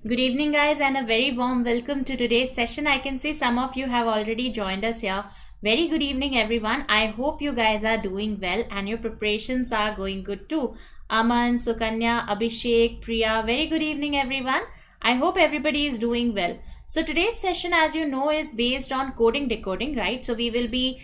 Good evening, guys, and a very warm welcome to today's session. I can see some of you have already joined us here. Very good evening, everyone. I hope you guys are doing well and your preparations are going good too. Aman, Sukanya, Abhishek, Priya, very good evening, everyone. I hope everybody is doing well. So today's session, as you know, is based on coding decoding, right? So we will be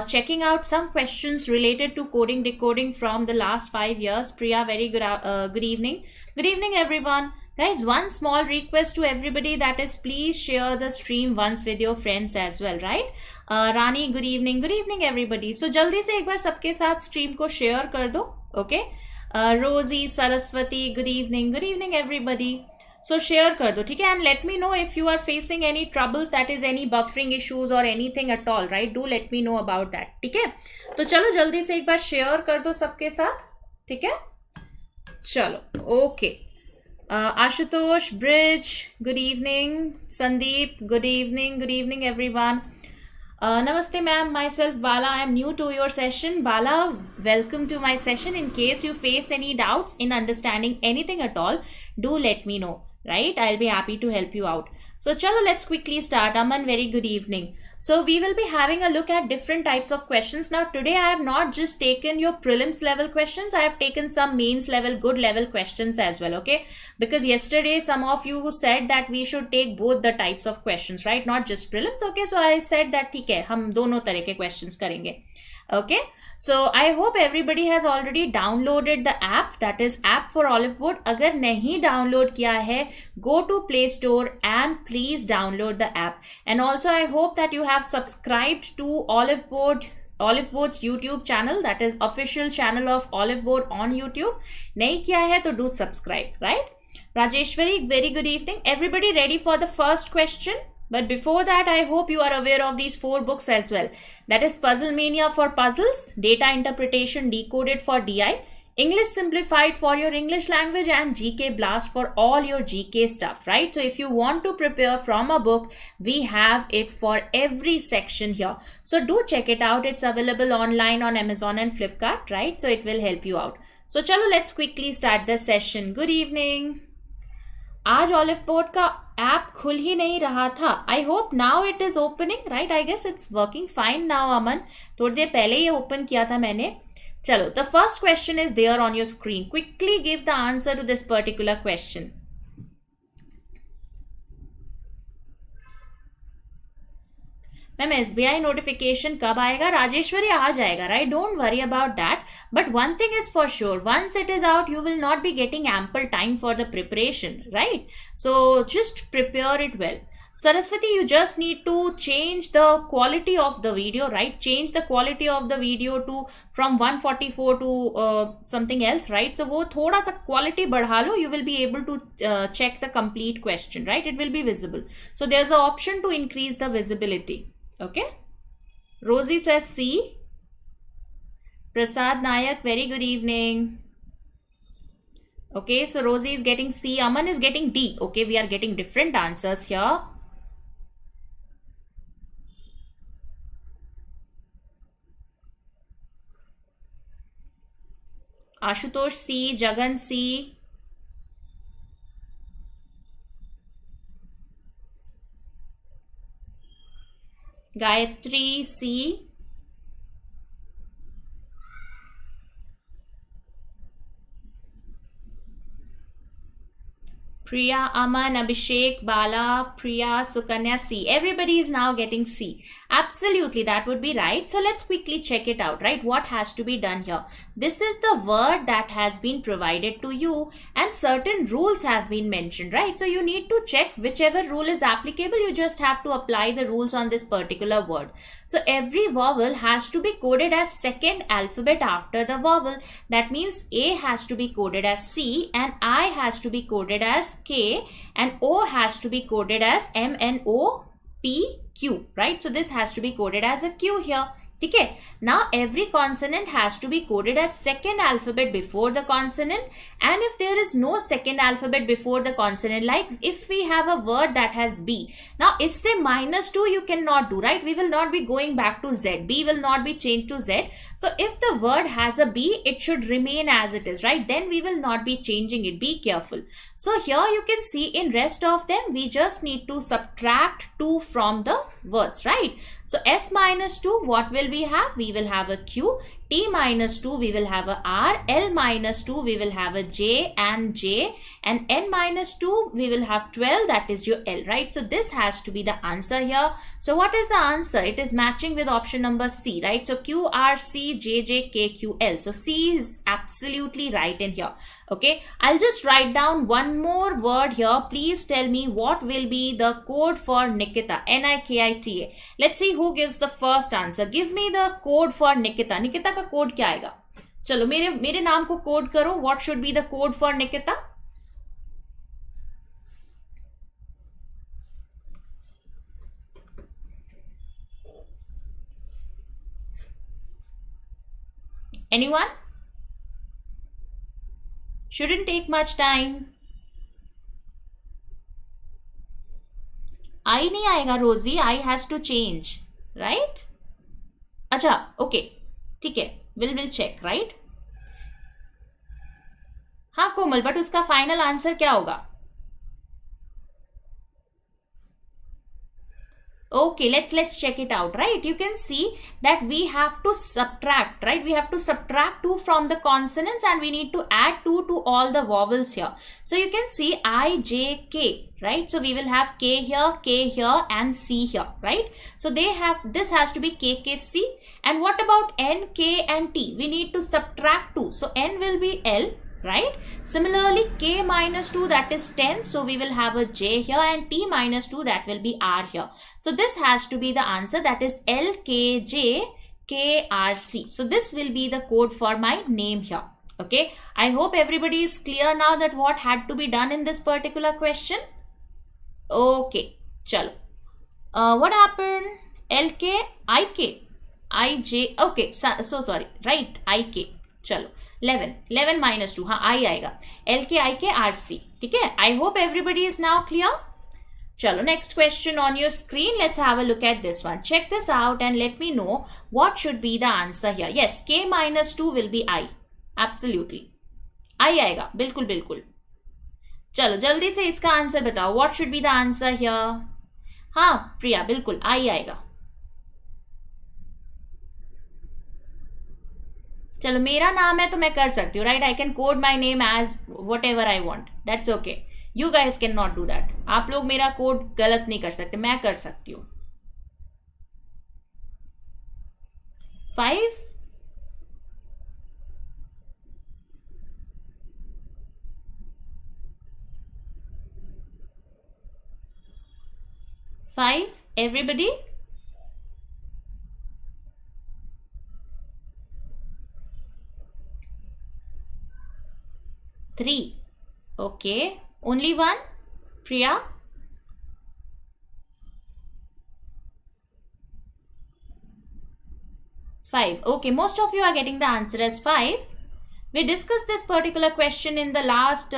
checking out some questions related to coding decoding from the last 5 years. Priya, very good evening. Good evening, everyone. Guys, one small request to everybody, that is please share the stream once with your friends as well, right? Rani, good evening everybody. So जल्दी से एक बार सबके साथ stream को share कर दो, okay? Rosie, Saraswati, good evening everybody. So share कर दो, ठीक है? And let me know if you are facing any troubles, that is any buffering issues or anything at all, right? Do let me know about that, ठीक है? तो चलो जल्दी से एक बार share कर दो सबके साथ, ठीक है? चलो, okay. Ashutosh, Bridge, good evening. Sandeep, good evening everyone. Namaste ma'am, myself Bala, I am new to your session. Bala, welcome to my session. In case you face any doubts in understanding anything at all, do let me know, right? I'll be happy to help you out. So chalo, let's quickly start. Aman, very good evening. So we will be having a look at different types of questions. Now today I have not just taken your prelims level questions, I have taken some mains level, good level questions as well, okay? Because yesterday some of you said that we should take both the types of questions, right? Not just prelims, okay? So I said that ठीक है, हम दोनों तरह के questions करेंगे. Okay, so I hope everybody has already downloaded the app, that is app for Oliveboard. अगर नहीं download किया है, go to Play Store and please download the app. And also I hope that you have subscribed to Oliveboard's YouTube channel, that is official channel of Oliveboard on YouTube. नहीं किया है तो do subscribe, right? Rajeshwari, very good evening. Everybody ready for the first question? But before that, I hope you are aware of these 4 books as well. That is Puzzle Mania for Puzzles, Data Interpretation Decoded for DI, English Simplified for your English language, and GK Blast for all your GK stuff, right? So if you want to prepare from a book, we have it for every section here. So do check it out. It's available online on Amazon and Flipkart, right? So it will help you out. So chalo, let's quickly start the session. Good evening. आज Oliveboard का app खुल ही नहीं रहा था. I hope now it is opening, right? I guess it's working fine now. Aman, थोड़ी देर पहले ये ओपन किया था मैंने. चलो, the first question is there on your screen. Quickly give the answer to this particular question. Ma'am SBI notification कब आएगा? राजेश्वरी, आ जाएगा, right? Don't worry about that. But one thing is for sure, once it is out you will not be getting ample time for the preparation, right? So just prepare it well. Saraswati, you just need to change the quality of the video, right? Change the quality of the video to from 144 to something else, right? So वो थोड़ा सा quality बढ़ा लो, you will be able to check the complete question, right? It will be visible. So there's an option to increase the visibility. Okay. Rosie says C. Prasad Nayak, very good evening. Okay, so Rosie is getting C. Aman is getting D. Okay, we are getting different answers here. Ashutosh C. Jagan C. Gayatri C. Priya, Aman, Abhishek, Bala, Priya, Sukanya, C. Everybody is now getting C. Absolutely, that would be right. So let's quickly check it out, right? What has to be done here? This is the word that has been provided to you and certain rules have been mentioned, right? So you need to check whichever rule is applicable. You just have to apply the rules on this particular word. So every vowel has to be coded as second alphabet after the vowel. That means A has to be coded as C and I has to be coded as K and O has to be coded as MNOPQ, right? So this has to be coded as a Q here. ठीक है. Now every consonant has to be coded as second alphabet before the consonant, and if there is no second alphabet before the consonant, like if we have a word that has B, now isse -2 you cannot do, right? We will not be going back to Z. B will not be changed to Z. So if the word has a B, it should remain as it is, right? Then we will not be changing it. Be careful. So here you can see in rest of them, we just need to subtract 2 from the words, right? So S -2, what will we have? We will have a Q. T -2, we will have a R. L -2, we will have a J and J. And N -2, we will have 12, that is your L, right? So this has to be the answer here. So what is the answer? It is matching with option number C, right? So Q, R, C, J, J, K, Q, L. So C is absolutely right in here. Okay, I'll just write down one more word here. Please tell me what will be the code for Nikita. Nikita. Let's see who gives the first answer. Give me the code for Nikita. Nikita का कोड क्या आएगा? चलो मेरे नाम को code करो. What should be the code for Nikita? Anyone? Shouldn't take much time. I नहीं आएगा रोजी. I has to change, right? अच्छा, okay, ठीक है. We'll check, right? हाँ कोमल, बट उसका फाइनल आंसर क्या होगा? Okay, let's check it out, right? You can see that we have to subtract, right? We have to subtract 2 from the consonants and we need to add 2 to all the vowels here. So you can see I, J, K, right? So we will have K here and C here, right? So this has to be K, K, C. And what about N, K and T? We need to subtract 2. So N will be L, right? Similarly, K -2, that is 10. So we will have a J here, and T -2, that will be R here. So this has to be the answer, that is LKJKRC. So this will be the code for my name here. Okay, I hope everybody is clear now that what had to be done in this particular question. Okay, chalo. What happened? LK, IK, IJ. Okay, so sorry, right? IK. चलो 11 -2, हाँ I आएगा. LKIKRC. ठीक है. I hope everybody is now clear. चलो, next question on your screen. Let's have a look at this one. Check this out and let me know what should be the answer here. Yes, K -2 will be I. Absolutely. I आएगा. बिल्कुल बिल्कुल. चलो जल्दी से इसका answer बताओ. What should be the answer here? हाँ प्रिया, बिल्कुल I आएगा. चलो मेरा नाम है तो मैं कर सकती हूँ, right? I can code my name as whatever I want. That's okay. You guys can not do that. आप लोग मेरा कोड गलत नहीं कर सकते, मैं कर सकती हूँ. 5 5 everybody. Three. Okay. Only one? Priya? 5. Okay. Most of you are getting the answer as 5. We discussed this particular question in the last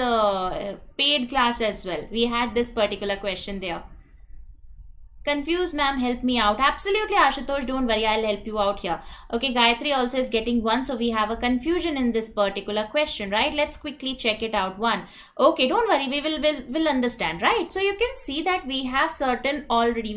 paid class as well. We had this particular question there. Confused, ma'am, help me out. Absolutely, Ashutosh, don't worry, I'll help you out here. Okay, Gayatri also is getting 1, so we have a confusion in this particular question, right? Let's quickly check it out. 1. Okay, don't worry, we'll understand, right? So you can see that we have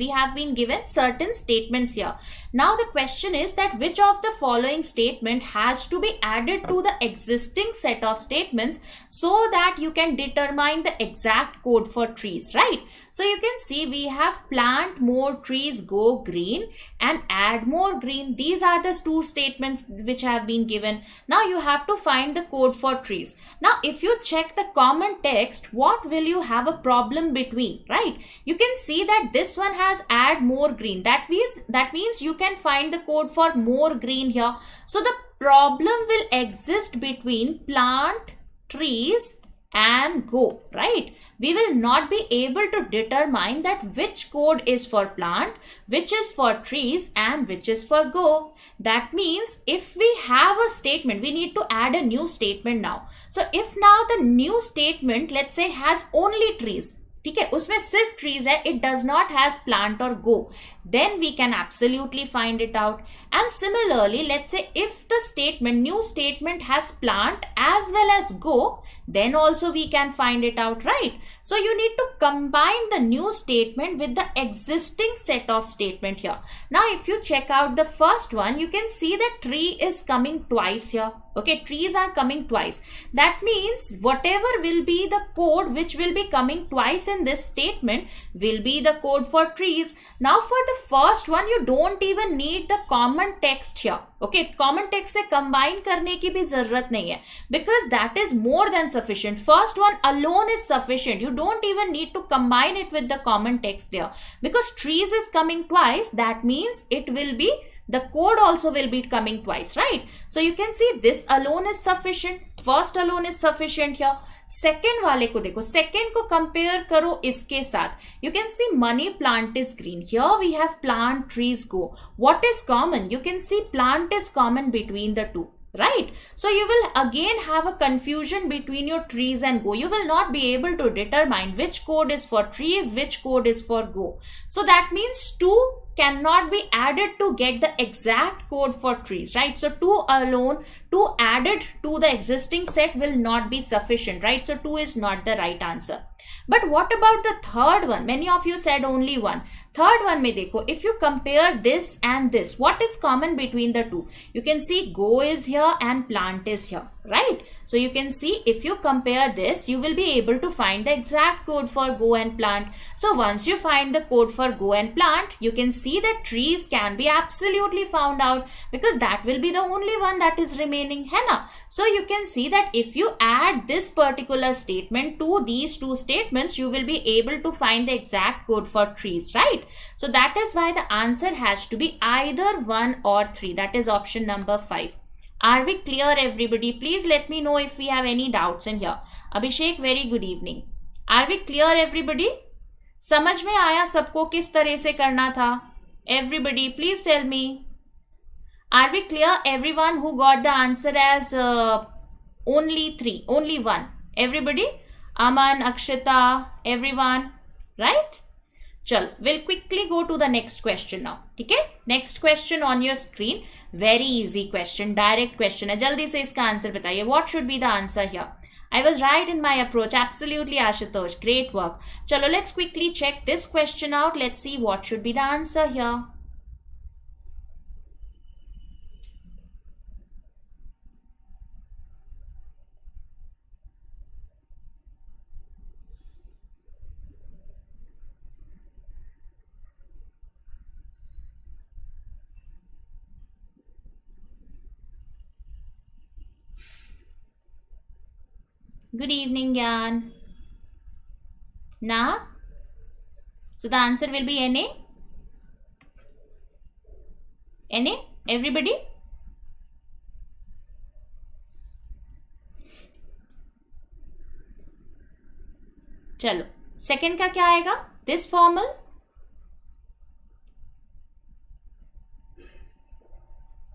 we have been given certain statements here. Now the question is that which of the following statement has to be added to the existing set of statements so that you can determine the exact code for trees, right? So you can see we have plant more trees, go green, and add more green. These are the 2 statements which have been given. Now you have to find the code for trees. Now if you check the common text, what will you have a problem between, right? You can see that this one has add more green. That means you can find the code for more green here. So the problem will exist between plant, trees and go, right? We will not be able to determine that which code is for plant, which is for trees, and which is for go. That means if we have a statement, we need to add a new statement now. So if now the new statement, let's say, has only trees, ठीक है, उसमें सिर्फ trees है, it does not has plant or go, then we can absolutely find it out. And similarly, let's say if the statement, new statement has plant as well as go, then also we can find it out, right? So you need to combine the new statement with the existing set of statement here. Now if you check out the first one, you can see that tree is coming twice here. Okay, trees are coming twice. That means whatever will be the code which will be coming twice in this statement will be the code for trees. Now for the first one, you don't even need the common text here. Okay, common text से combine करने की भी जरूरत नहीं है, because that is more than sufficient. First one alone is sufficient. You don't even need to combine it with the common text there, because trees is coming twice. That means it will be, the code also will be coming twice, right? So you can see this alone is sufficient. First alone is sufficient here. Second वाले को देखो, second को compare करो इसके साथ. You can see money plant is green. Here we have plant, trees, go. What is common? You can see plant is common between the two, right? So you will again have a confusion between your trees and go. You will not be able to determine which code is for trees, which code is for go. So that means 2 cannot be added to get the exact code for trees, right? So 2 alone, 2 added to the existing set will not be sufficient, right? So 2 is not the right answer. But what about the third one? Many of you said only one. Third one में देखो, if you compare this and this, what is common between the two? You can see go is here and plant is here, right? So you can see if you compare this, you will be able to find the exact code for go and plant. So once you find the code for go and plant, you can see that trees can be absolutely found out, because that will be the only one that is remaining, है ना? So you can see that if you add this particular statement to these two statements, you will be able to find the exact code for trees, right? So that is why the answer has to be either 1 or 3. That is option number 5. Are we clear, everybody? Please let me know if we have any doubts in here. Abhishek, very good evening. Are we clear, everybody? समझ में आया सबको किस तरह से करना था? Everybody, please tell me. Are we clear? Everyone who got the answer as only 3, only 1. Everybody? Aman, Akshita, everyone, right? चलो, we'll quickly go to the next question now. ठीक है? Next question on your screen. Very easy question, direct question है. जल्दी से इसका answer बताइए. What should be the answer here? I was right in my approach. Absolutely, Ashutosh. Great work. चलो, let's quickly check this question out. Let's see what should be the answer here. Good evening, Gyan. Na? So the answer will be NA? NA? Everybody? चलो, second का क्या आएगा? This formal?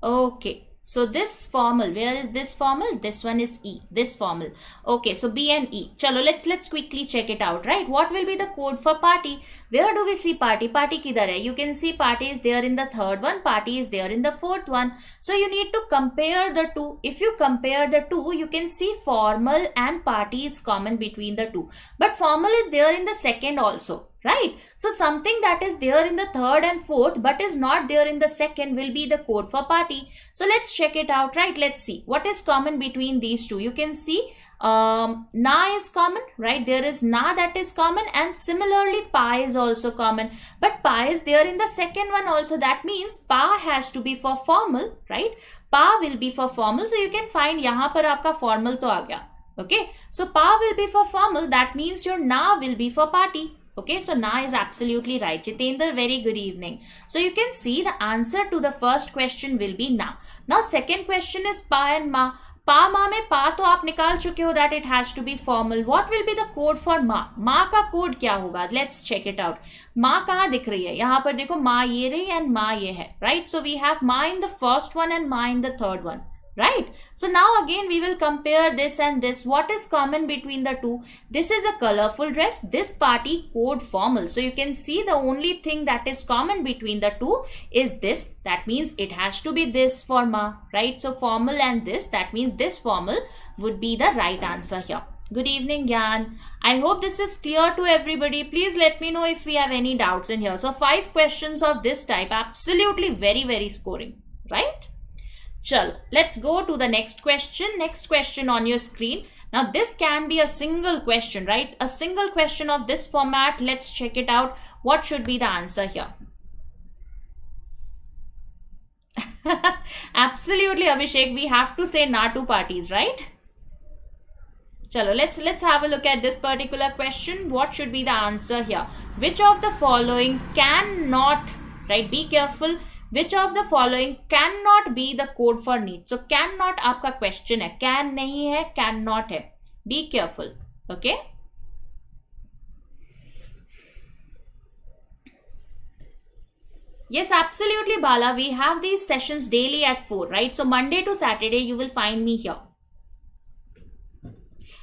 Okay. So this formal, where is this formal? This one is E, this formal. Okay, so B and E. Chalo, let's quickly check it out, right? What will be the code for party? Where do we see party? Party kidhar hai? You can see party is there in the third one, party is there in the fourth one. So you need to compare the two. If you compare the two, you can see formal and party is common between the two. But formal is there in the second also, right? So something that is there in the third and fourth but is not there in the second will be the code for party. So let's check it out, right? Let's see what is common between these two. You can see na is common, right? There is na that is common, and similarly pa is also common, but pa is there in the second one also. That means pa has to be for formal, right? Pa will be for formal. So you can find यहाँ पर आपका formal तो आ गया. Okay, so pa will be for formal. That means your na will be for party. Okay, so na is absolutely right. Jitendra, very good evening. So you can see the answer to the first question will be na. Now second question is pa and ma. पा मा में पा तो आप निकाल चुके हो, that it has to be formal. What will be the code for ma? मा का कोड क्या होगा? Let's check it out. माँ कहाँ दिख रही है? यहाँ पर देखो, माँ ये रही एंड माँ ये है, right? So we have ma in the first one and ma in the third one, right? So now again we will compare this and this. What is common between the two? This is a colorful dress, this party code formal. So you can see the only thing that is common between the two is this. That means it has to be this for ma, right? So formal and this, that means this formal would be the right answer here. Good evening, Gyan. I hope this is clear to everybody. Please let me know if we have any doubts in here. So 5 questions of this type, absolutely very scoring, right? Chalo, let's go to the next question. Next question on your screen. Now this can be a single question, right? A single question of this format. Let's check it out. What should be the answer here? Absolutely, Abhishek. We have to say na to parties, right? Chalo, let's have a look at this particular question. What should be the answer here? Which of the following cannot, right? Be careful. Which of the following cannot be the code for need? So cannot आपका question है, can नहीं है, cannot है. Be careful, okay? Yes, absolutely, Bala. We have these sessions daily at 4, right? So Monday to Saturday you will find me here.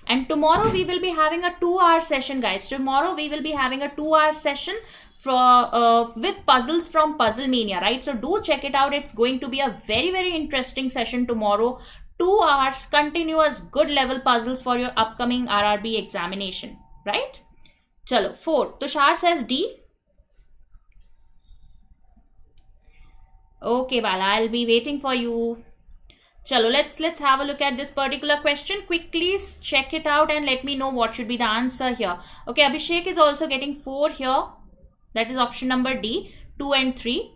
And tomorrow we will be having a 2-hour session, guys. Tomorrow we will be having a 2-hour session with puzzles from Puzzle Mania, right? So do check it out. It's going to be a very interesting session tomorrow. 2 hours continuous good level puzzles for your upcoming RRB examination, right? Chalo, 4. Tushar says D. Okay, Bala, I'll be waiting for you. Chalo, let's have a look at this particular question. Quickly check it out and let me know what should be the answer here. Okay, Abhishek is also getting 4 here. That is option number D, 2 and 3.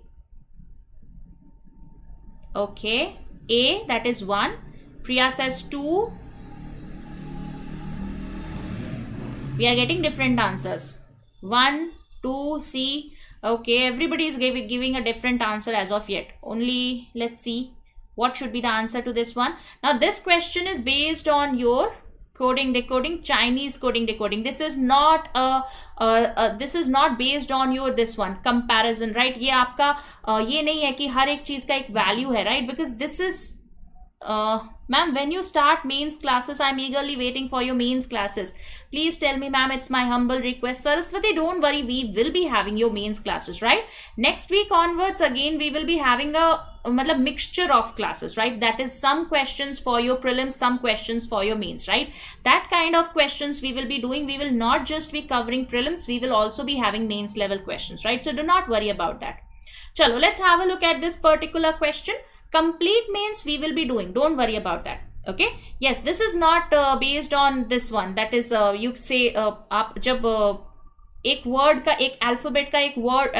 Okay, A, that is 1. Priya says 2. We are getting different answers. 1, 2, C. Okay, everybody is giving a different answer as of yet. Only let's see what should be the answer to this one. Now this question is based on your coding decoding, Chinese coding decoding. This is not this is not based on your this one comparison, right? ये आपका ये नहीं है कि हर एक चीज का एक value है, right? Because this is ma'am, when you start mains classes, I'm eagerly waiting for your mains classes. Please tell me, ma'am, it's my humble request. Saraswati, don't worry, we will be having your mains classes, right? Next week onwards, again, we will be having a mixture of classes, right? That is some questions for your prelims, some questions for your mains, right? That kind of questions we will be doing. We will not just be covering prelims, we will also be having mains level questions, right? So do not worry about that. Chalo, let's have a look at this particular question. Complete mains we will be doing, don't worry about that. Okay, yes, this is not based on this one. That is you say आप जब एक word का एक alphabet का एक word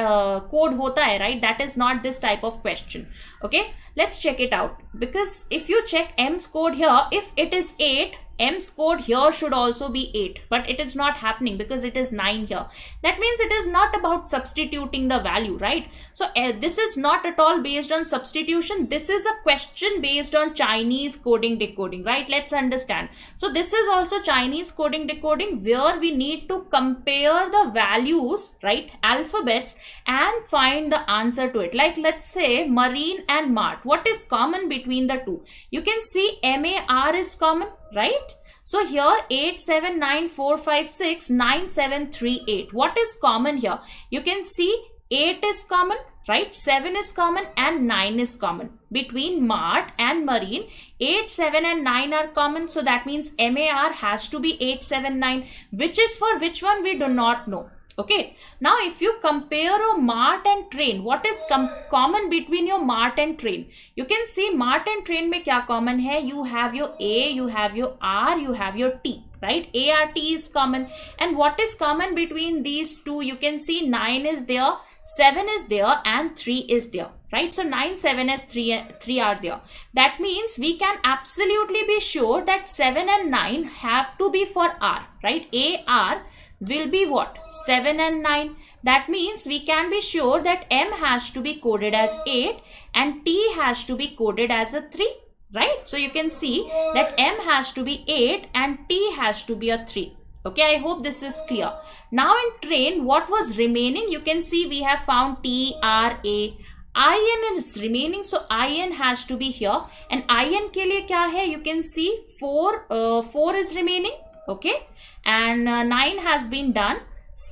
code होता है, right? That is not this type of question. Okay, let's check it out. Because if you check M's code here, if it is 8, M's code here should also be 8, but it is not happening because it is 9 here. That means it is not about substituting the value, right? So this is not at all based on substitution. This is a question based on Chinese coding decoding, right? Let's understand. So this is also Chinese coding decoding where we need to compare the values, right? Alphabets, and find the answer to it. Like let's say Marine and Mart. What is common between the two? You can see MAR is common, right? So here 87945699738. What is common here? You can see 8 is common, right? 7 is common and 9 is common. Between Mart and Marine, 8, 7 and 9 are common. So that means MAR has to be 879. Which is for which one we do not know. Okay, now if you compare a Mart and train, what is common between your Mart and train? You can see Mart and train में क्या common है? You have your A, you have your R, you have your T, right? ART is common. And what is common between these two? You can see 9 is there, 7 is there and 3 is there, right? So 9, 7 as 3 are there. That means we can absolutely be sure that 7 and 9 have to be for R, right? AR will be what? 7 and 9. That means we can be sure that M has to be coded as 8 and T has to be coded as a 3, right? So you can see that M has to be 8 and T has to be a 3. Okay, I hope this is clear. Now in train, what was remaining? You can see we have found T, R, A. IN is remaining, so IN has to be here. And IN के लिए क्या है? You can see 4 is remaining, okay? And 9 has been done.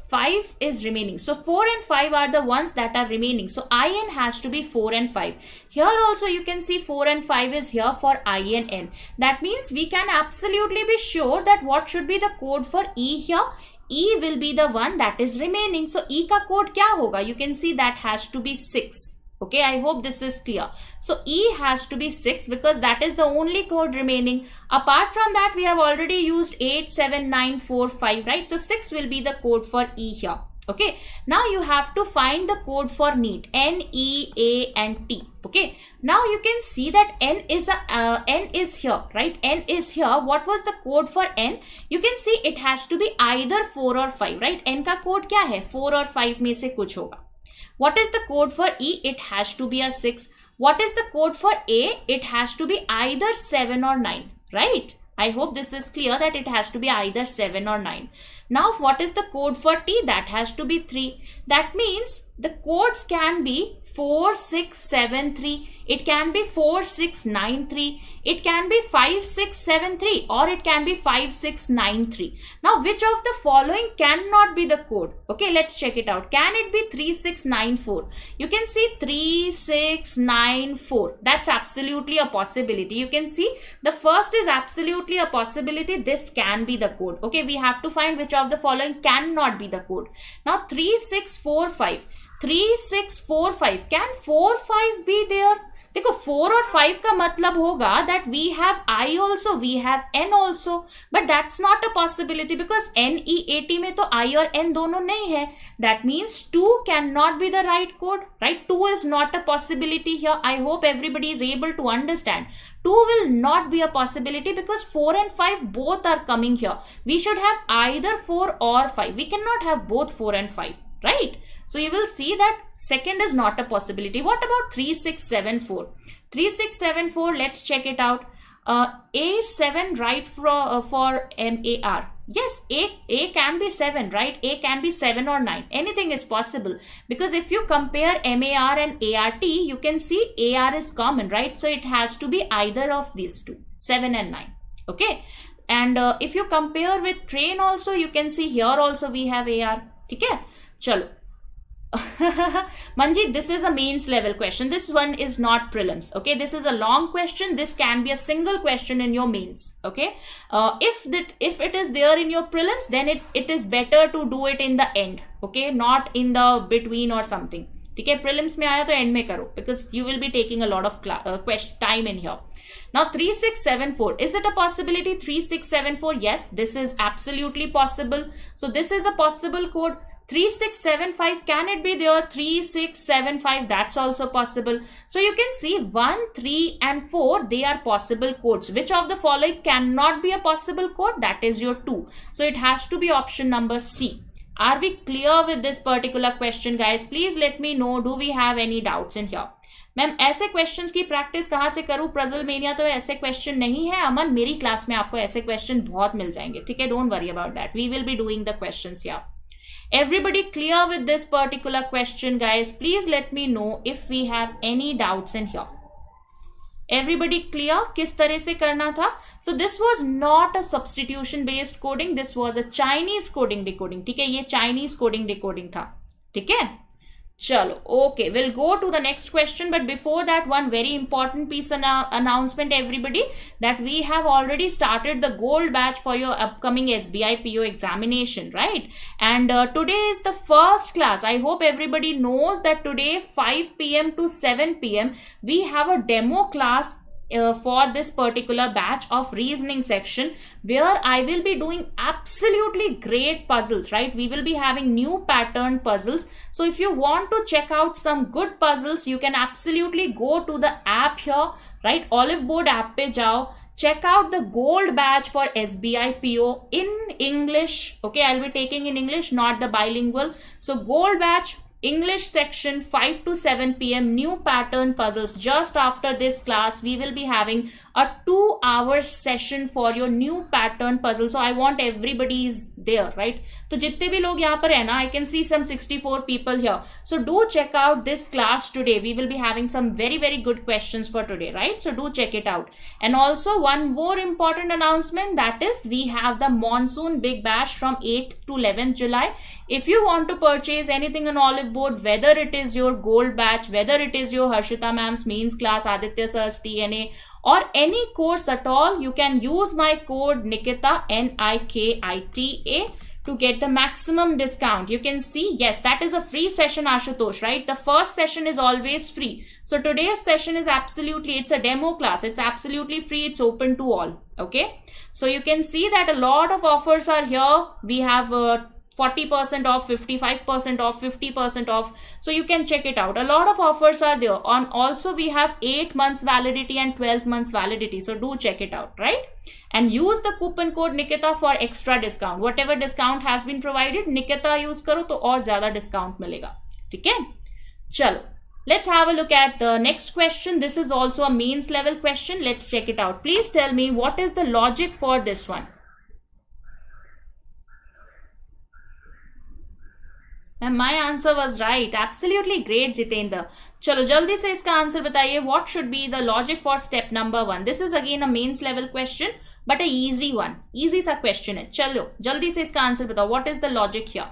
5 is remaining. So 4 and 5 are the ones that are remaining. So IN has to be 4 and 5. Here also you can see 4 and 5 is here for INN. That means we can absolutely be sure that what should be the code for E here? E will be the one that is remaining. So E ka code kya hoga? You can see that has to be 6. Okay, I hope this is clear. So E has to be 6 because that is the only code remaining. Apart from that, we have already used 8, 7, 9, 4, 5, right? So 6 will be the code for E here. Okay, now you have to find the code for NEET, N, E, A and T. Okay, now you can see that N is here, right? N is here. What was the code for N? You can see it has to be either 4 or 5, right? N ka code kya hai? 4 or 5 में से कुछ होगा. What is the code for E? It has to be a 6. What is the code for A? It has to be either 7 or 9, right? I hope this is clear that it has to be either 7 or 9. Now, what is the code for T? That has to be 3. That means the codes can be 4, 6, 7, 3. It can be 4, 6, 9, 3. It can be 5, 6, 7, 3 or it can be 5, 6, 9, 3. Now, which of the following cannot be the code? Okay, let's check it out. Can it be 3, 6, 9, 4? You can see 3, 6, 9, 4. That's absolutely a possibility. You can see the first is absolutely a possibility. This can be the code. Okay, we have to find which of the following cannot be the code. Now, 3, 6, 4, 5. 3, 6, 4, 5. Can 4, 5 be there? देखो 4 और 5 का मतलब होगा that we have I also, we have N also, but that's not a possibility because N, E, A, T में तो I और N दोनों नहीं है. That means 2 cannot be the right code, right? 2 is not a possibility here. I hope everybody is able to understand. 2 will not be a possibility because 4 and 5 both are coming here. We should have either 4 or 5. We cannot have both 4 and 5, right? So you will see that second is not a possibility. What about 3, 6, 7, 4? 3, 6, 7, 4, let's check it out. A7 right for MAR. Yes, A can be 7, right? A can be 7 or 9. Anything is possible. Because if you compare MAR and ART, you can see AR is common, right? So it has to be either of these two, 7 and 9. Okay. And if you compare with train also, you can see here also we have AR. Okay. Chalo. Manjeet, this is a mains level question. This one is not prelims. Okay, this is a long question. This can be a single question in your mains. Okay, if it is there in your prelims, then it is better to do it in the end. Okay, not in the between or something. Okay, prelims में आया तो end में करो because you will be taking a lot of time in here. Now 3, 6, 7, 4. Is it a possibility? 3, 6, 7, 4. Yes, this is absolutely possible. So this is a possible code. 3, 6, 7, 5, can it be there? 3, 6, 7, 5, that's also possible. So you can see 1, 3 and 4, they are possible codes. Which of the following cannot be a possible code? That is your 2. So it has to be option number C. Are we clear with this particular question, guys? Please let me know. Do we have any doubts in here? Ma'am ऐसे questions की practice कहाँ से करूँ? Prajal mania तो ऐसे question नहीं है. अमन, मेरी क्लास में आपको ऐसे क्वेश्चन बहुत मिल जाएंगे. ठीक है, don't worry about that. We will be doing the questions here. Everybody clear with this particular question, guys? Please let me know if we have any doubts in here. Everybody clear किस तरह से करना था? So this was not a substitution based coding. This was a Chinese coding decoding. ठीक है, ये Chinese coding decoding था. ठीक है, चलो, okay, we'll go to the next question, but before that, one very important piece announcement, everybody, that we have already started the gold batch for your upcoming SBI PO examination, right? And today is the first class. I hope everybody knows that today 5 p.m. to 7 p.m. we have a demo class for this particular batch of reasoning section, where I will be doing absolutely great puzzles, right? We will be having new pattern puzzles. So if you want to check out some good puzzles, you can absolutely go to the app here, right? Oliveboard app pe jao. Check out the gold badge for SBI PO in English. Okay, I'll be taking in English, not the bilingual. So gold badge, English section, 5 to 7 p.m. new pattern puzzles. Just after this class, we will be having a 2-hour session for your new pattern puzzle. So I want everybody is there, right? तो जितने भी लोग यहाँ पर है ना, I can see some 64 people here. So do check out this class today. We will be having some very good questions for today, right? So do check it out. And also one more important announcement, that is we have the monsoon big bash from 8th to 11th July. If you want to purchase anything on Oliveboard, whether it is your gold batch, whether it is your Harshita ma'am's mains class, Aditya sir's TNA, or any course at all, you can use my code Nikita, Nikita, to get the maximum discount. You can see, yes, that is a free session, Ashutosh, right? The first session is always free. So today's session is absolutely, it's a demo class. It's absolutely free. It's open to all. Okay. So you can see that a lot of offers are here. We have 40% off, 55% off, 50% off. So you can check it out. A lot of offers are there. On also we have 8 months validity and 12 months validity. So do check it out, right? And use the coupon code Nikita for extra discount. Whatever discount has been provided, Nikita use करो तो और ज़्यादा discount मिलेगा. ठीक है? चलो. Let's have a look at the next question. This is also a mains level question. Let's check it out. Please tell me what is the logic for this one. And my answer was right. Absolutely great, Jitendra. चलो जल्दी से इसका answer बताइए. What should be the logic for step number 1? This is again a mains level question, but a easy one. Easy सा question है. चलो जल्दी से इसका आंसर बताओ. What is the logic here?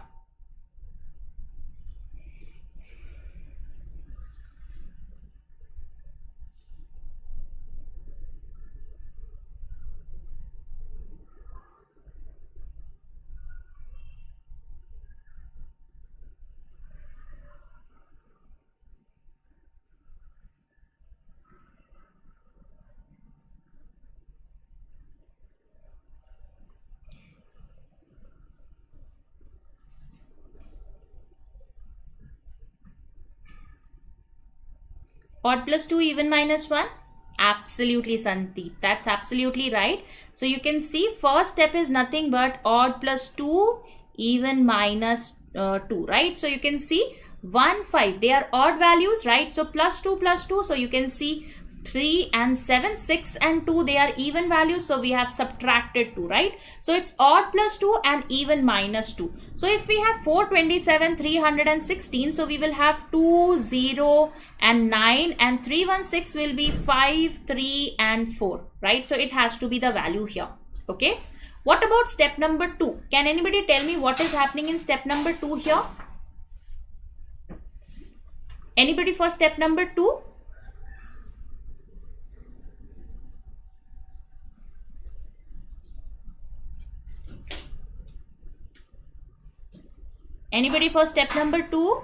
Odd plus 2, even minus 1? Absolutely, Sandeep. That's absolutely right. So you can see first step is nothing but odd plus 2, even minus 2, right? So you can see 1, 5. They are odd values, right? So plus 2 plus 2. So you can see 3 and 7, 6 and 2, they are even values. So we have subtracted 2, right? So it's odd plus 2 and even minus 2. So if we have 427, 316, so we will have 2, 0 and 9, and 316 will be 5, 3 and 4, right? So it has to be the value here. Okay. What about step number 2? Can anybody tell me what is happening in step number 2 here? Anybody for step number 2? Anybody for step number 2?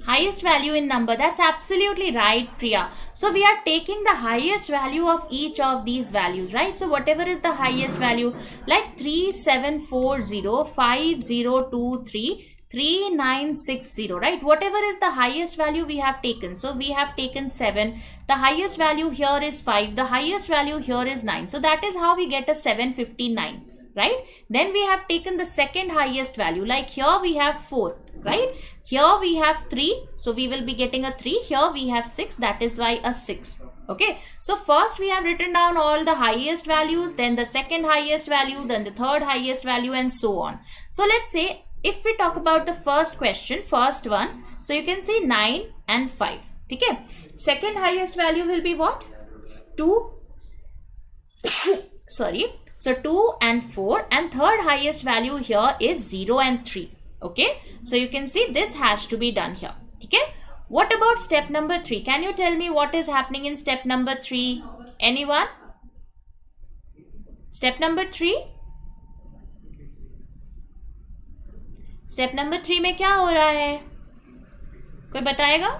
Highest value in number. That's absolutely right, Priya. So we are taking the highest value of each of these values, right? So whatever is the highest value, like 3740, 5023, 3960, right? Whatever is the highest value we have taken. So we have taken 7. The highest value here is 5. The highest value here is 9. So that is how we get a 759. Right? Then we have taken the second highest value, like here we have 4, right? Here we have 3, so we will be getting a 3. Here we have 6, that is why a 6. Okay, so first we have written down all the highest values, then the second highest value, then the third highest value, and so on. So let's say if we talk about the first question, first one, so you can see 9 and 5. Okay, second highest value will be what? 2. Sorry. So 2 and 4, and third highest value here is 0 and 3. Okay. So you can see this has to be done here. Okay. What about step number 3? Can you tell me what is happening in step number 3? Anyone? Step number 3? Step number 3 में क्या हो रहा है? कोई बताएगा?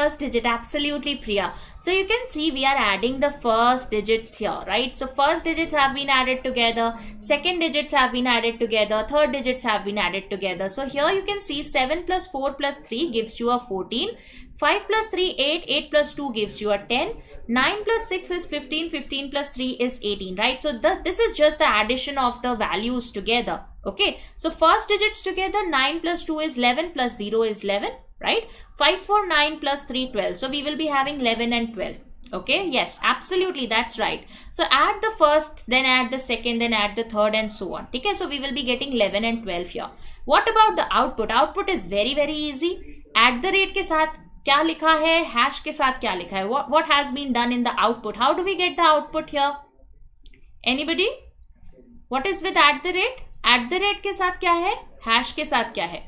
first digit. Absolutely, Priya. So you can see we are adding the first digits here, right? So first digits have been added together, second digits have been added together, third digits have been added together. So here you can see 7 plus 4 plus 3 gives you a 14. 5 plus 3, 8. 8 plus 2 gives you a 10. 9 plus 6 is 15. 15 plus 3 is 18, right? So this is just the addition of the values together. Okay, so first digits together, 9 plus 2 is 11, plus 0 is 11, right? 5, 4, 9 plus 3, 12. So we will be having 11 and 12. Okay, yes, absolutely, that's right. So add the first, then add the second, then add the third, and so on. Okay, so we will be getting 11 and 12 here. What about the output? Output is very, very easy. At the rate के साथ क्या लिखा है, hash के साथ क्या लिखा है? What has been done in the output? How do we get the output here? Anybody? What is with at the rate? At the rate के साथ क्या है? Hash के साथ क्या है?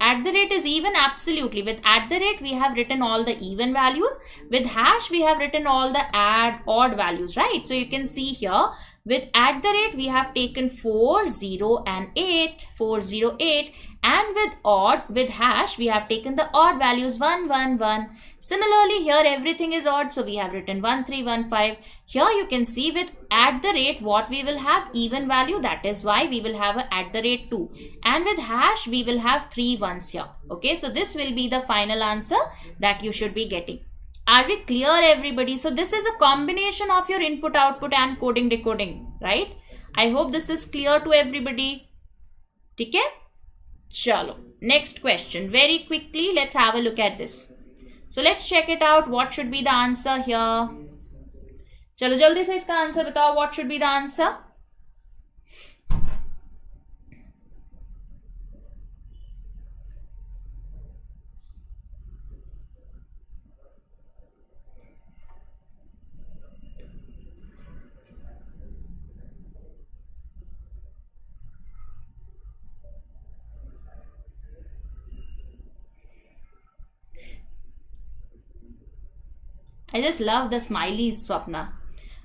At the rate is even, absolutely. With at the rate, we have written all the even values. With hash, we have written all the odd values, right? So you can see here, with at the rate, we have taken 4, 0, and 8, 4, 0, 8. And with odd, with hash, we have taken the odd values 1, 1, 1. Similarly, here everything is odd, so we have written 1, 3, 1, 5. Here you can see with at the rate, what we will have even value, that is why we will have a at the rate 2. And with hash, we will have 3 ones here. Okay, so this will be the final answer that you should be getting. Are we clear, everybody? So this is a combination of your input, output, and coding, decoding, right? I hope this is clear to everybody. Okay? Chalo, next question. Very quickly, let's have a look at this. So let's check it out. What should be the answer here? Chalo, jaldi se iska answer batao. What should be the answer? I just love the smileys, Swapna.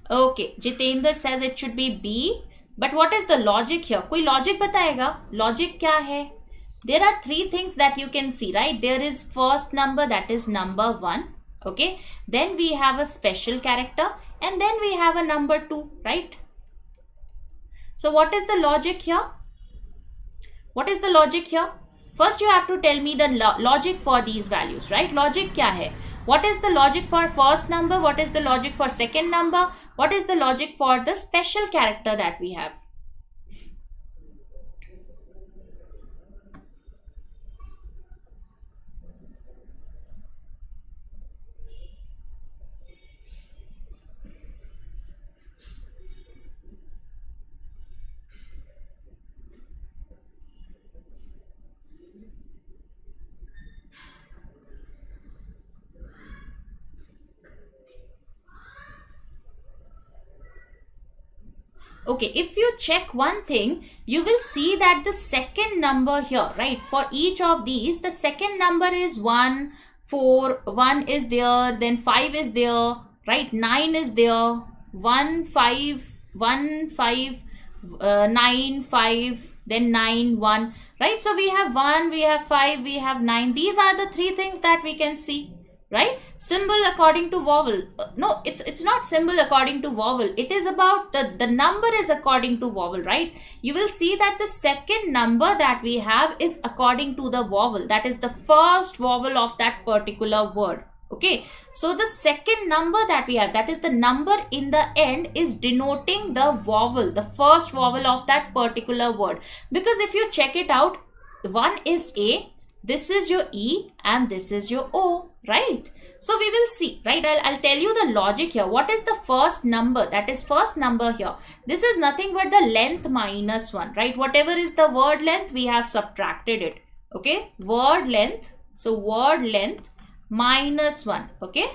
Okay, Jitendra says it should be B. But what is the logic here? कोई logic बताएगा? Logic क्या है? There are 3 things that you can see, right? There is first number, that is number 1. Okay. Then we have a special character. And then we have a number 2, right? So what is the logic here? What is the logic here? First you have to tell me the logic for these values, right? Logic क्या है? What is the logic for first number? What is the logic for second number? What is the logic for the special character that we have? Okay, if you check one thing, you will see that the second number here, right, for each of these, the second number is 1, 4, 1 is there, then 5 is there, right, 9 is there, 1, 5, 1, 5, 9, 5, then 9, 1, right? So we have 1, we have 5, we have 9. These are the 3 things that we can see. Right? Symbol according to vowel. No, it's not symbol according to vowel. It is about the number is according to vowel, right? You will see that the second number that we have is according to the vowel. That is the first vowel of that particular word. Okay. So the second number that we have, that is the number in the end, is denoting the vowel, the first vowel of that particular word. Because if you check it out, 1 is A, this is your E, and this is your O, right? So we will see, right? I'll tell you the logic here. What is the first number? That is first number here. This is nothing but the length minus 1, right? Whatever is the word length, we have subtracted it. Okay? Word length. So word length minus 1. Okay?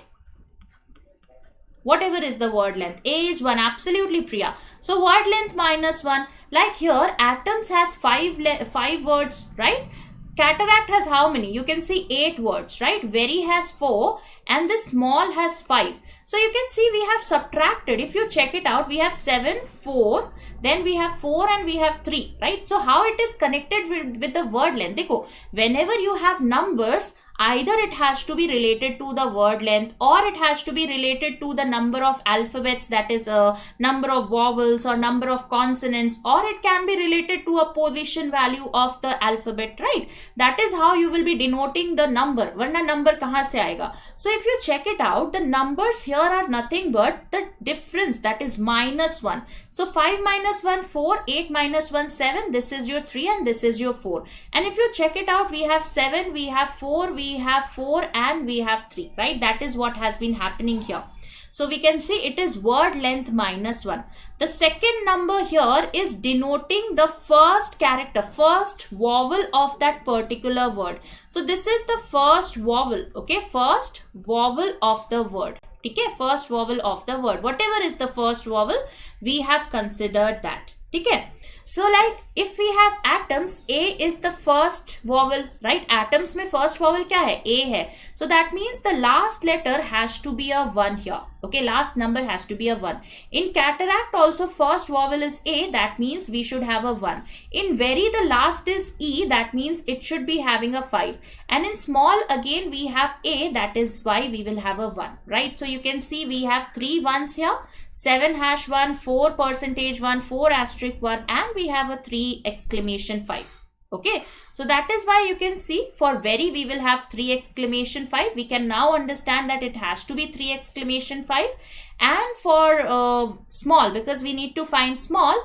Whatever is the word length. A is 1. Absolutely, Priya. So word length minus 1. Like here, atoms has 5 words, right? Cataract has how many? You can see 8 words, right? Very has 4 and the small has 5. So you can see we have subtracted. If you check it out, we have 7, 4, then we have 4 and we have 3, right? So how it is connected with the word length? Dekho, whenever you have numbers, either it has to be related to the word length or it has to be related to the number of alphabets, that is a number of vowels or number of consonants, or it can be related to a position value of the alphabet, right? That is how you will be denoting the number. Varna number kahan se aayega? So if you check it out, the numbers here are nothing but the difference, that is -1. So 5 minus 1, 4, 8 minus 1, 7. This is your 3 and this is your 4. And if you check it out, we have 7, we have 4, we have 4 and we have 3, right? That is what has been happening here. So we can say it is word length -1. The second number here is denoting the first character, first vowel of that particular word. So this is the first vowel, okay? First vowel of the word. Okay, first vowel of the word. Whatever is the first vowel, we have considered that. Okay. So like if we have atoms, A is the first vowel, right? Atoms mein first vowel kya hai? A hai. So that means the last letter has to be a 1 here. Okay, last number has to be a 1. In cataract also first vowel is A, that means we should have a 1. In very the last is E, that means it should be having a 5. And in small again we have A, that is why we will have a 1, right? So you can see we have 3 ones here. 7#1, 4%1, 4*1, and we have a 3!5. Okay, so that is why you can see for very we will have 3!5. We can now understand that it has to be 3!5. And for small, because we need to find small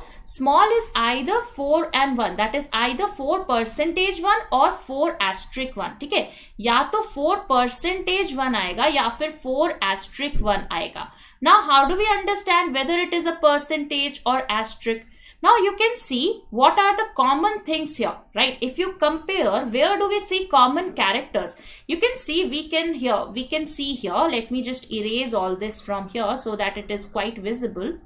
is either 4 and 1, that is either 4%1 or 4*1. ठीक है, या तो 4%1 आएगा या फिर 4*1 आएगा. Now how do we understand whether it is a percentage or asterisk? Now you can see what are the common things here, right? If you compare, where do we see common characters? You can see we can see here. Let me just erase all this from here so that it is quite visible.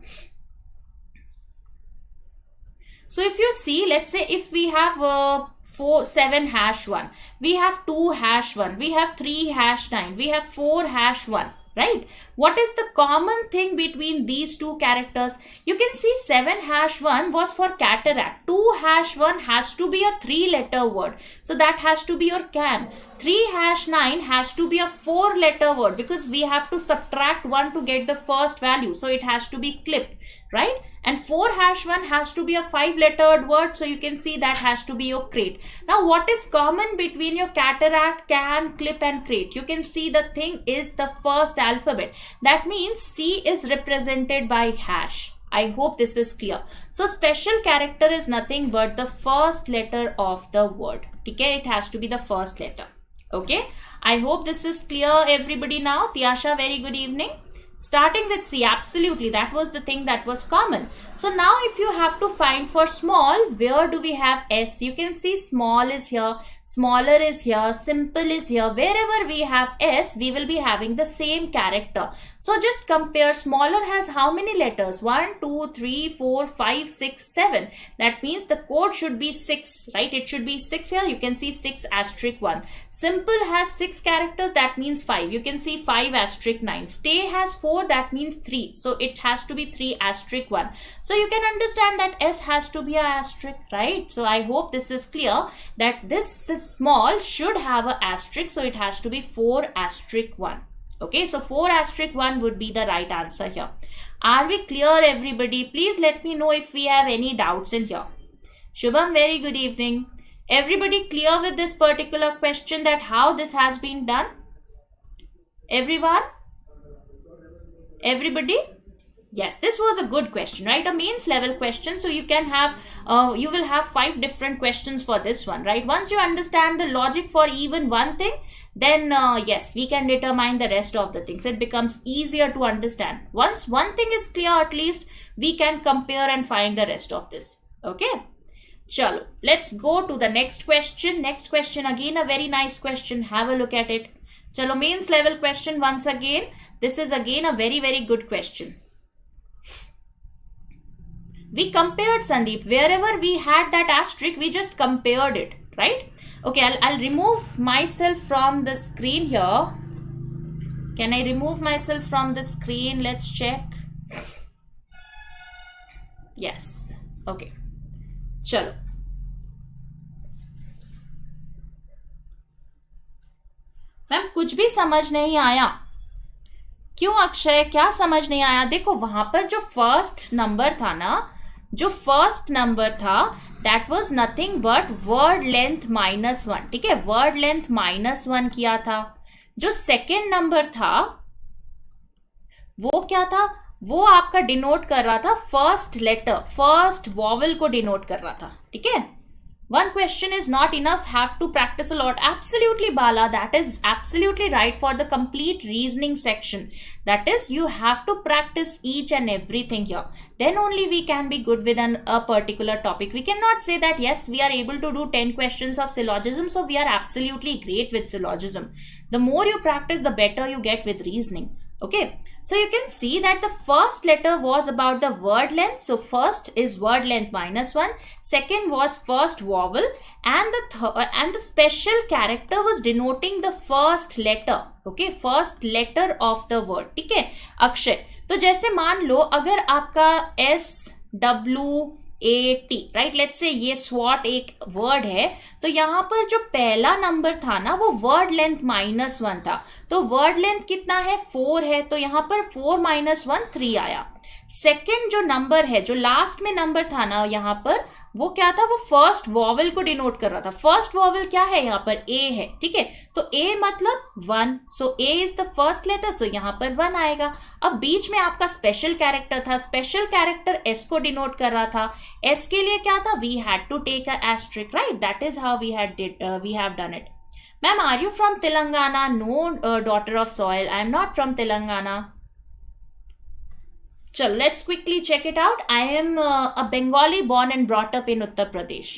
So if you see, let's say if we have 7#1, we have 2#1, we have 3#9, we have 4#1. Right? What is the common thing between these two characters? You can see 7#1 was for cataract. 2#1 has to be a 3-letter word. So that has to be your can. 3#9 has to be a 4-letter word because we have to subtract 1 to get the first value. So it has to be clip, right? And 4#1 has to be a 5-lettered word. So you can see that has to be your crate. Now what is common between your cataract, can, clip and crate? You can see the thing is the first alphabet. That means C is represented by hash. I hope this is clear. So special character is nothing but the first letter of the word. Okay, it has to be the first letter. Okay, I hope this is clear everybody now. Tiyasha, very good evening. Starting with C, absolutely, that was the thing that was common. So now if you have to find for small, where do we have S? You can see small is here, smaller is here, simple is here. Wherever we have S, we will be having the same character. So just compare. Smaller has how many letters? 1, 2, 3, 4, 5, 6, 7. That means the code should be 6, right? It should be 6 here. You can see 6*1. Simple has 6 characters. That means 5. You can see 5*9. Stay has 4. That means 3. So it has to be 3*1. So you can understand that S has to be a asterisk, right? So I hope this is clear that this small should have a asterisk. So it has to be 4*1. Okay, so 4*1 would be the right answer here. Are we clear everybody? Please let me know if we have any doubts in here. Shubham, very good evening. Everybody clear with this particular question that how this has been done? Everyone? Everybody? Yes, this was a good question, right? A mains level question. So you can have, you will have 5 different questions for this one, right? Once you understand the logic for even one thing, then yes, we can determine the rest of the things. It becomes easier to understand. Once one thing is clear, at least we can compare and find the rest of this. Okay. Chalo, let's go to the next question. Next question, again a very nice question. Have a look at it. Chalo, mains level question once again. This is again a very, very good question. We compared, Sandeep. Wherever we had that asterisk, we just compared it, right? Okay, I'll remove myself from the screen here. Can I remove myself from the screen? Let's check. Yes. Okay. चलो. Ma'am कुछ भी समझ नहीं आया. क्यों अक्षय, क्या समझ नहीं आया? देखो वहां पर जो फर्स्ट नंबर था ना, जो फर्स्ट नंबर था that was nothing but word length -1. ठीक है, वर्ड लेंथ -1 किया था. जो सेकेंड नंबर था वो क्या था? वो आपका डिनोट कर रहा था फर्स्ट लेटर, फर्स्ट वॉवल को डिनोट कर रहा था. ठीक है, one question is not enough, have to practice a lot. Absolutely Bala, that is absolutely right for the complete reasoning section. That is, you have to practice each and everything here, then only we can be good with a particular topic. We cannot say that yes, we are able to do 10 questions of syllogism, so we are absolutely great with syllogism. The more you practice, the better you get with reasoning. Okay, so you can see that the first letter was about the word length. So first is word length -1, second was first vowel, and the special character was denoting the first letter. Okay, first letter of the word. ठीक है अक्षय, तो जैसे मान लो अगर आपका SWAT, right, let's say ये स्वॉट एक word है, तो यहाँ पर जो पहला नंबर था ना वो वर्ड लेंथ -1 था. तो वर्ड लेंथ कितना है? 4 है, तो यहाँ पर 4 - 1 3 आया. सेकेंड जो नंबर है, जो लास्ट में नंबर था ना यहाँ पर, वो क्या था? वो फर्स्ट वॉवल को डिनोट कर रहा था. फर्स्ट वॉवल क्या है? यहाँ पर ए है. ठीक है, तो ए मतलब 1, so A is the first letter, so यहाँ पर 1 आएगा. अब बीच में आपका स्पेशल कैरेक्टर था, स्पेशल कैरेक्टर एस को डिनोट कर रहा था. एस के लिए क्या था? We had to take a asterisk, right, that is how we have done it. Ma'am are you from Telangana? No daughter of soil, I am not from Telangana. चलो, let's quickly check it out. I am a Bengali born and brought up in Uttar Pradesh.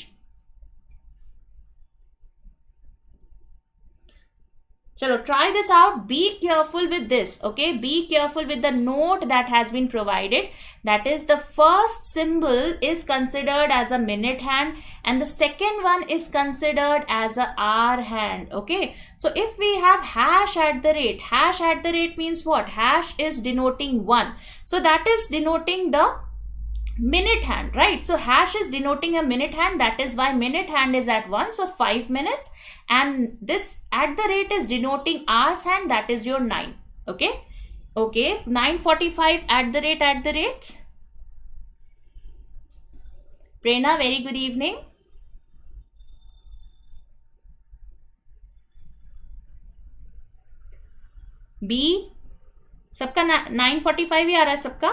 Chalo, try this out. Be careful with this. Okay, be careful with the note that has been provided. That is, the first symbol is considered as a minute hand and the second one is considered as a hour hand. Okay, so if we have hash at the rate means what? Hash is denoting 1, so that is denoting the minute hand, right? So hash is denoting a minute hand, that is why minute hand is at 1, so 5 minutes, and this at the rate is denoting hours hand, that is your 9. Okay, 9:45 at the rate. Prerna, very good evening. B, सबका 9:45 ही आ रहा है सबका.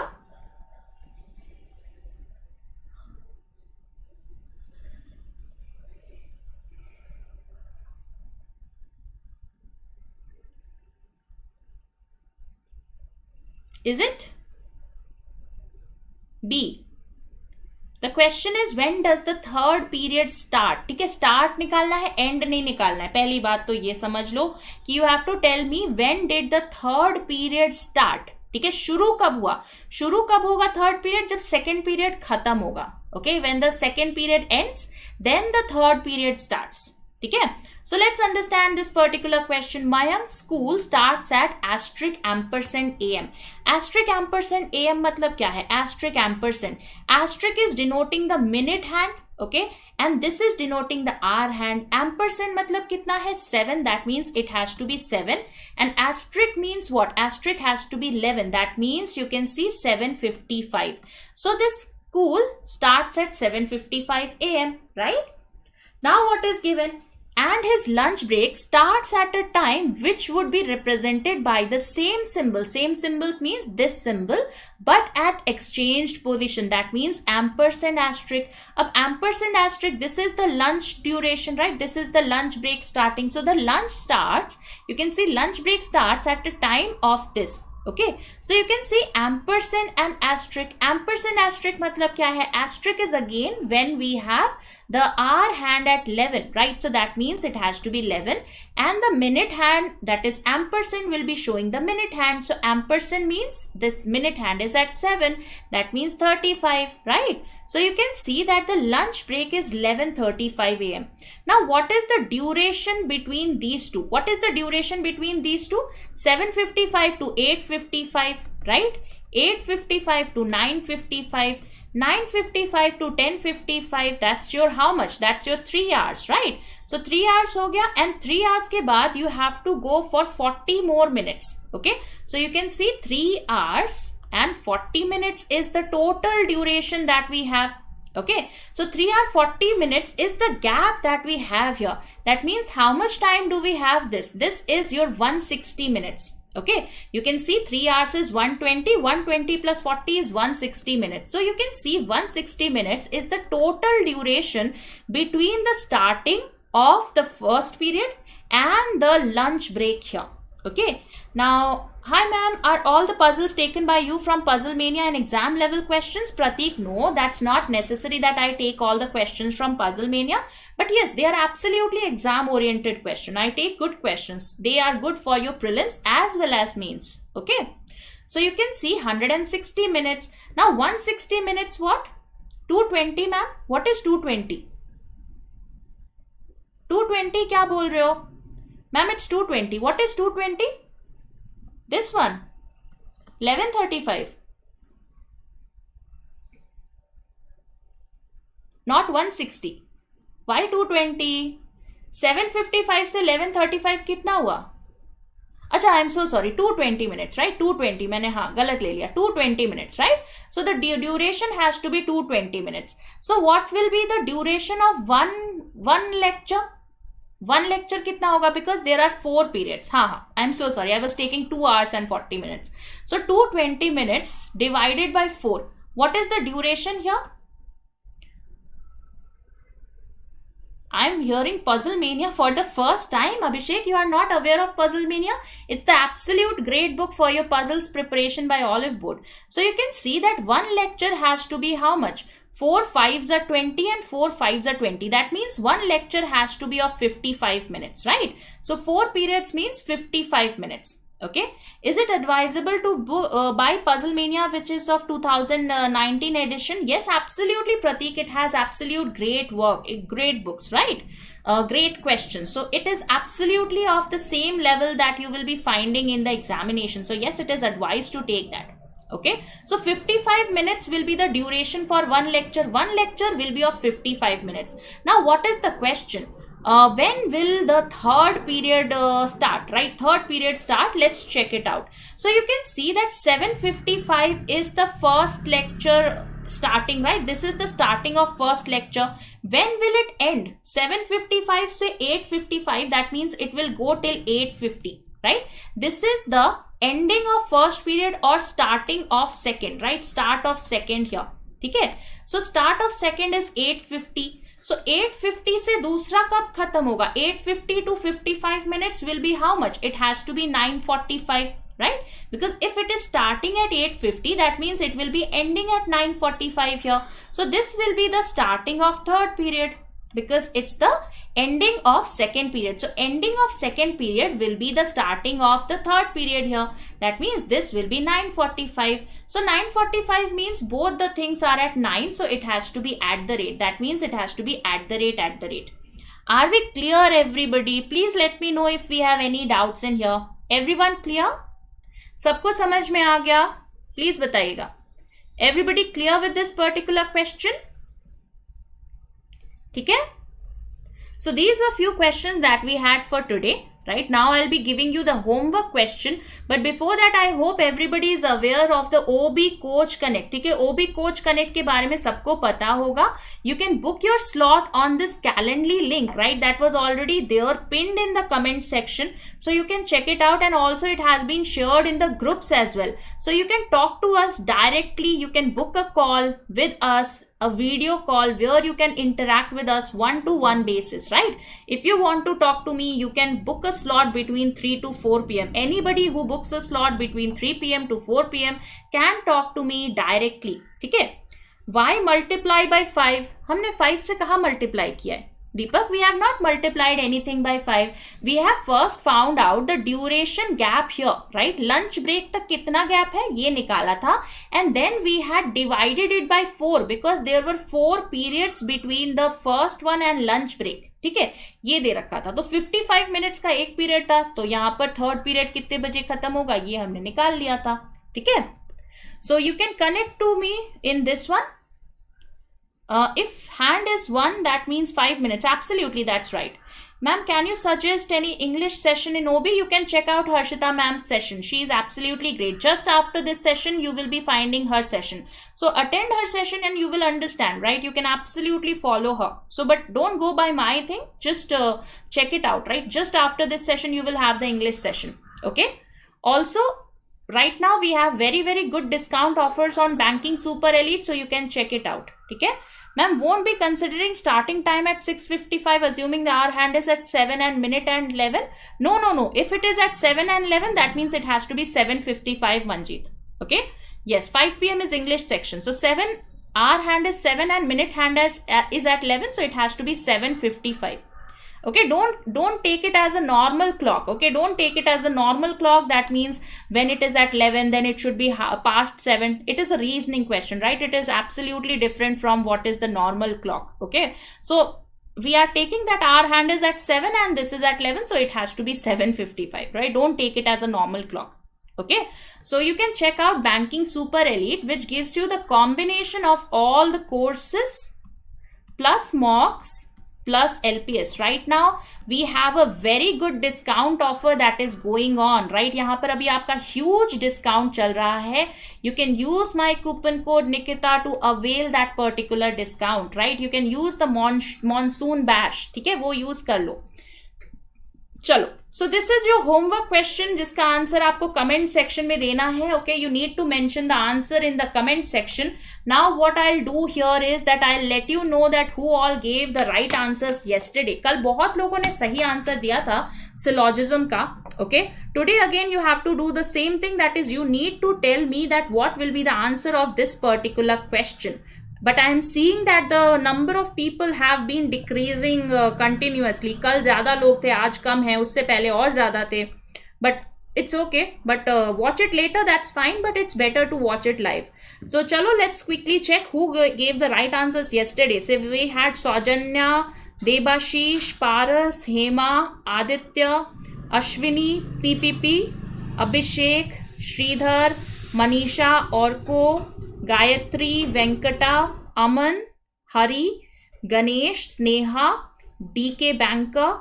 Is it? B. The question is when does the third period start? ठीक है, start निकालना है, end नहीं निकालना है. पहली बात तो ये समझ लो कि you have to tell me when did the third period start. ठीक है, शुरू कब हुआ? शुरू कब होगा थर्ड पीरियड? जब सेकेंड पीरियड खत्म होगा. Okay, when the second period ends, then the third period starts. ठीक है, so let's understand this particular question. Mayank's school starts at *am. *am मतलब क्या है? ** is denoting the minute hand, okay, and this is denoting the hour hand. Ampersand मतलब कितना है? 7, that means it has to be 7, and asterisk means what? Asterisk has to be 11, that means you can see 7:55. So this school starts at 7:55 am, right? Now what is given? And his lunch break starts at a time which would be represented by the same symbol. Same symbols means this symbol, but at exchanged position. That means ampersand asterisk. Ab ampersand asterisk, this is the lunch duration, right? This is the lunch break starting. So the lunch starts, you can see lunch break starts at the time of this. Okay, so you can see ampersand and asterisk. Ampersand asterisk matlab kya hai? Asterisk is again when we have the hour hand at 11, right? So that means it has to be 11, and the minute hand, that is ampersand, will be showing the minute hand. So ampersand means this minute hand is at 7, that means 35, right? So you can see that the lunch break is 11:35 a.m. Now what is the duration between these two? What is the duration between these two? 7:55 to 8:55, right? 8:55 to 9:55, 9:55 to 10:55, that's your how much? That's your 3 hours, right? So 3 hours ho gaya, and 3 hours ke baad you have to go for 40 more minutes. Okay, so you can see 3 hours and 40 minutes is the total duration that we have. Okay, so 3 hours 40 minutes is the gap that we have here. That means how much time do we have this? This is your 160 minutes. Okay, you can see 3 hours is 120, 120 plus 40 is 160 minutes. So you can see 160 minutes is the total duration between the starting of the first period and the lunch break here. Okay, now hi ma'am, are all the puzzles taken by you from Puzzle Mania and exam level questions? Prateek, no, that's not necessary that I take all the questions from Puzzle Mania. But yes, they are absolutely exam oriented question. I take good questions. They are good for your prelims as well as mains. Okay, so you can see 160 minutes. Now 160 minutes what? 220 ma'am. What is 220? 220 क्या बोल रहे हो? Ma'am, it's 220. What is 220? This one. 11:35. Not 160. Why 220? 7:55 से 11:35 कितना हुआ? अच्छा, I am so sorry. 220 minutes, right? 220. मैंने हाँ गलत ले लिया. 220 minutes, right? So the duration has to be 220 minutes. So what will be the duration of one lecture? One lecture कितना होगा? Because there are 4 periods. हाँ, I am so sorry. I was taking 2 hours and 40 minutes. So 220 minutes divided by 4. What is the duration here? I am hearing Puzzle Mania for the first time. Abhishek, you are not aware of Puzzle Mania? It's the absolute great book for your puzzles preparation by Oliveboard. So you can see that one lecture has to be how much? 4 5s are 20 and 4 5s are 20. That means one lecture has to be of 55 minutes, right? So 4 periods means 55 minutes. Okay, is it advisable to buy Puzzle Mania, which is of 2019 edition? Yes, absolutely, Prateek. It has absolute great work, great books, right? Great questions. So it is absolutely of the same level that you will be finding in the examination. So yes, it is advised to take that. Okay, so 55 minutes will be the duration for one lecture. One lecture will be of 55 minutes. Now, what is the question? When will the third period start, right? Third period start. Let's check it out. So you can see that 7:55 is the first lecture starting, right? This is the starting of first lecture. When will it end? 7:55 say 8:55. That means it will go till 8:50, right? This is the ending of first period or starting of second, right? Start of second here. Okay. So start of second is 8:50. So 8:50 से दूसरा कब खत्म होगा? 8:50 to 55 minutes will be how much? It has to be 9:45, right? Because if it is starting at 8:50, that means it will be ending at 9:45 here. So this will be the starting of third period because it's the ending of second period. So ending of second period will be the starting of the third period here. That means this will be 9:45. So 9:45 means both the things are at 9. So it has to be at the rate. That means it has to be at the rate. Are we clear, everybody? Please let me know if we have any doubts in here. Everyone clear? सबको समझ में आ गया? Please बताइएगा. Everybody clear with this particular question? ठीक है? So these were few questions that we had for today. Right now I'll be giving you the homework question, but before that I hope everybody is aware of the OB Coach Connect. ठीक है, OB Coach Connect के बारे में सबको पता होगा. You can book your slot on this Calendly link, right? That was already there pinned in the comment section, so you can check it out, and also it has been shared in the groups as well. So you can talk to us directly. You can book a call with us, a video call where you can interact with us one-to-one basis, right? If you want to talk to me, you can book a slot between 3 to 4 p.m. Anybody who books a slot between 3 p.m. to 4 p.m. can talk to me directly. ठीक है? Why multiply by 5? हमने 5 से कहाँ multiply किया है? Deepak, we have not multiplied anything by 5. We have first found out the duration gap here, right? Lunch break तक कितना gap है ये निकाला था, and then we had divided it by 4 because there were 4 periods between the first one and lunch break. ठीक है, ये दे रखा था, तो 55 मिनट्स का एक पीरियड था, तो यहाँ पर थर्ड पीरियड कितने बजे खत्म होगा ये हमने निकाल लिया था. ठीक है, so you can connect to me in this one. If hand is 1, that means 5 minutes. Absolutely, that's right. Ma'am, can you suggest any English session in OB? You can check out Harshita ma'am's session. She is absolutely great. Just after this session, you will be finding her session. So attend her session and you will understand, right? You can absolutely follow her. So, but don't go by my thing. Just check it out, right? Just after this session, you will have the English session. Okay. Also, right now we have very, very good discount offers on Banking Super Elite. So you can check it out. Okay. Ma'am, won't be considering starting time at 6:55, assuming the hour hand is at 7 and minute and 11. No. If it is at 7 and 11, that means it has to be 7:55, Manjeet. Okay. Yes, 5 p.m. is English section. So 7 hour hand is 7 and minute hand is at 11. So it has to be 7:55. Okay, don't take it as a normal clock. Okay, don't take it as a normal clock. That means when it is at 11, then it should be past 7. It is a reasoning question, right? It is absolutely different from what is the normal clock. Okay, so we are taking that our hand is at 7 and this is at 11, so it has to be 7:55, right? Don't take it as a normal clock. Okay, so you can check out Banking Super Elite, which gives you the combination of all the courses plus mocks plus LPS. Right now we have a very good discount offer that is going on, right? यहाँ पर अभी आपका huge discount चल रहा है. You can use my coupon code Nikita to avail that particular discount, right? You can use the monsoon bash. ठीक है, वो use कर लो. चलो, so this is your homework question जिसका आंसर आपको कमेंट सेक्शन में देना है. Okay, you need to mention the answer in the comment section. Now what I'll do here is that I'll let you know that who all gave the right answers yesterday. कल बहुत लोगों ने सही answer दिया था syllogism का. Okay, today again you have to do the same thing, that is you need to tell me that what will be the answer of this particular question. But I am seeing that the number of people have been decreasing continuously. कल ज़्यादा लोग थे, आज कम है, उससे पहले और ज़्यादा थे. But it's okay. But watch it later, that's fine. But it's better to watch it live. So chalo, let's quickly check who gave the right answers yesterday. So we had Saujanya, Debashish, Paras, Hema, Aditya, Ashwini, PPP, Abhishek, Sridhar, Manisha, Orko, Gayatri, Venkata, Aman, Hari, Ganesh, Sneha, DK Banker.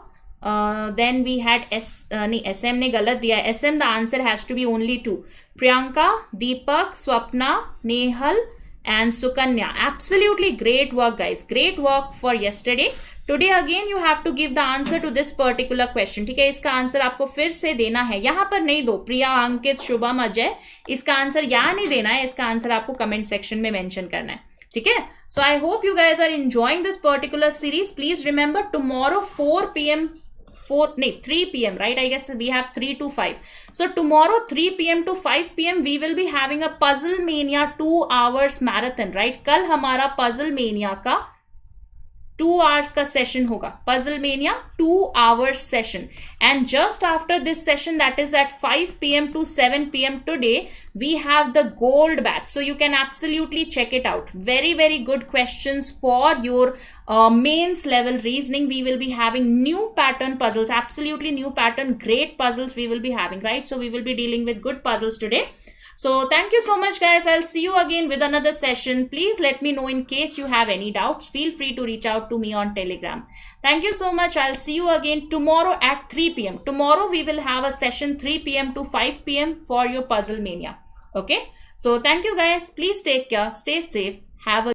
Then we had SM ने गलत दिया. SM the answer has to be only 2. Priyanka, Deepak, Swapna, Nehal and Sukanya. Absolutely great work, guys. Great work for yesterday. Today again you have to give the answer to this particular question. ठीक है, इसका answer आपको फिर से देना है. यहाँ पर नहीं दो, प्रिया, अंकित, शुभम, अजय, इसका आंसर यहाँ नहीं देना है. इसका आंसर आपको कमेंट सेक्शन में मेंशन करना है. ठीक है, so I hope you guys are enjoying this particular series. Please remember tomorrow 3 p.m, right? I guess we have 3 to 5. So tomorrow 3 p.m to 5 p.m we will be having a Puzzle Mania 2 hours marathon, right? कल हमारा Puzzle Mania का 2 hours का session होगा. Puzzle Mania 2 hours session. And just after this session, that is at 5 p.m to 7 p.m today, we have the gold batch. So you can absolutely check it out. Very, very good questions for your mains level reasoning. We will be having new pattern puzzles, absolutely new pattern, great puzzles we will be having, right? So we will be dealing with good puzzles today. So thank you so much, guys. I'll see you again with another session. Please let me know in case you have any doubts. Feel free to reach out to me on Telegram. Thank you so much. I'll see you again tomorrow at 3 p.m. Tomorrow we will have a session 3 p.m to 5 p.m for your Puzzle Mania. Okay. So thank you, guys. Please take care. Stay safe. Have a